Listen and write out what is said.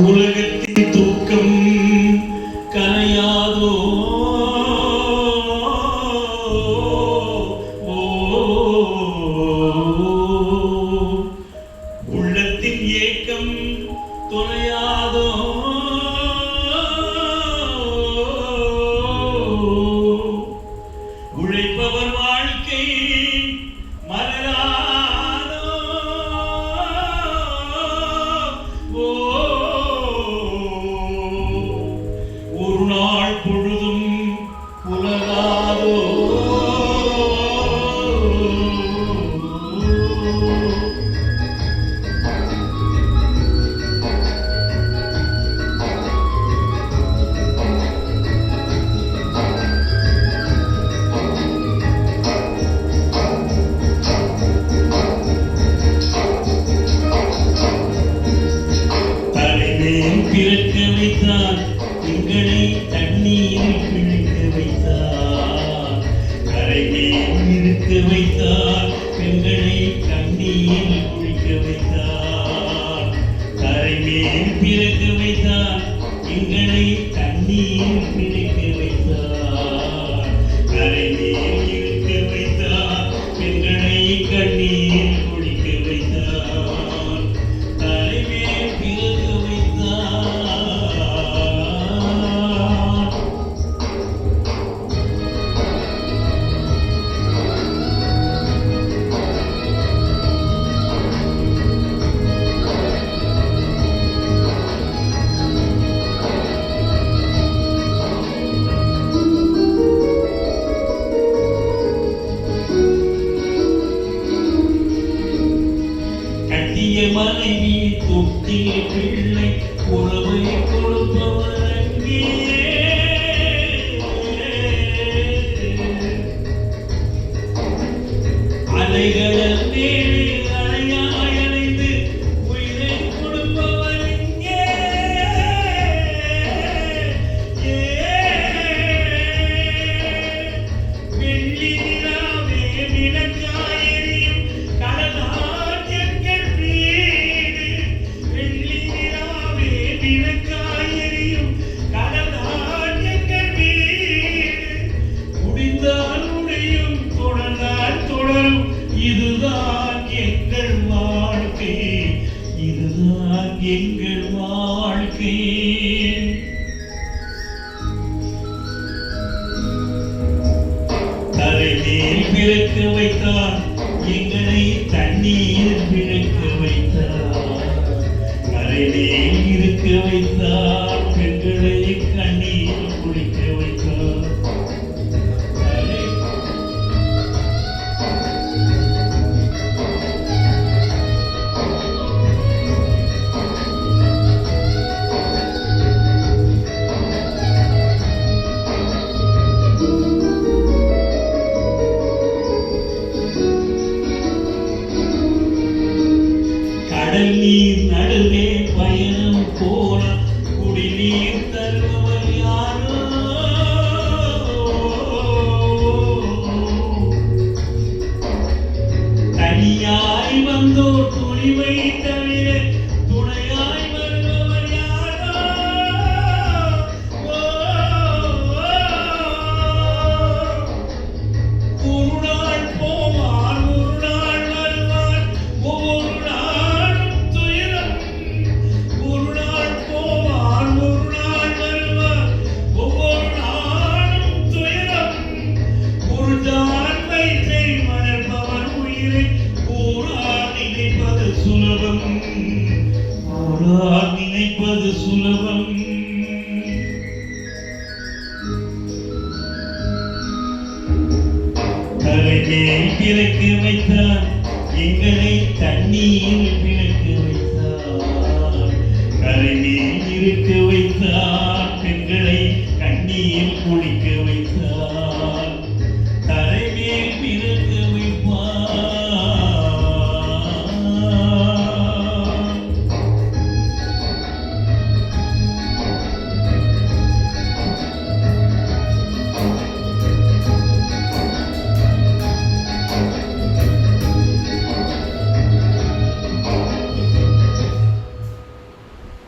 உலகத்தின் தூக்கம் கலையாதோ உள்ளத்தின் ஏக்கம் தொலையாதோ உழைப்பவர் வாழ்க்கை மலராதோ ஒரு நாள் பொழுதும் புலராதோ பிறக்க வைத்தார் எங்களை தண்ணீரில் பிழைக்க வைத்தார் கரைமேல் இருக்க வைத்தார் எங்களை கண்ணீரில் குளிக்க வைத்தார் கரைமேல் பிறக்க வைத்தார் எங்களை தண்ணீரில் பிழைக்க வைத்தார் கரைமேல் இருக்க வைத்தார் எங்களை கண்ணீரில் குளிக்க வைத்தார் மனைவி தொட்டிய பிள்ளை உறவை கொடுப்பவர் அங்கே அலைகள மேலே அலையாய் அலைந்து உயிரை கொடுப்பவர் இங்கே வெள்ளி நிலாவே விளக்காய் எரியும் கடலாய் இதுதான் எங்கள் வாழ்க்கை இதுதான் எங்கள் வாழ்க்கை தரைமேல் பிறக்க வைத்தார் எங்களை தண்ணீர் பிறக்க வைத்தார் கரைமேல் இருக்க வைத்தார் பெண்களை கண்ணீர் குளிக்க வைத்தார் நீர் நடுவே பயணம் போன குடிநீர் தருபவர் யாரோ தனியாய் வந்தோர் துணிவை தவிர துணையாய் வருபவர் யாரோ ஒரு நாள் போவார் ஒரு நாள் வருவார் ஒவ்வொரு நினைப்பது சுலபம் கரைமேல் பிறக்க வைத்தார் எங்களை தண்ணீர் பிறக்க வைத்தார் கரைமேல் இருக்க வைத்தார் பெண்களை கண்ணீர் குளிக்க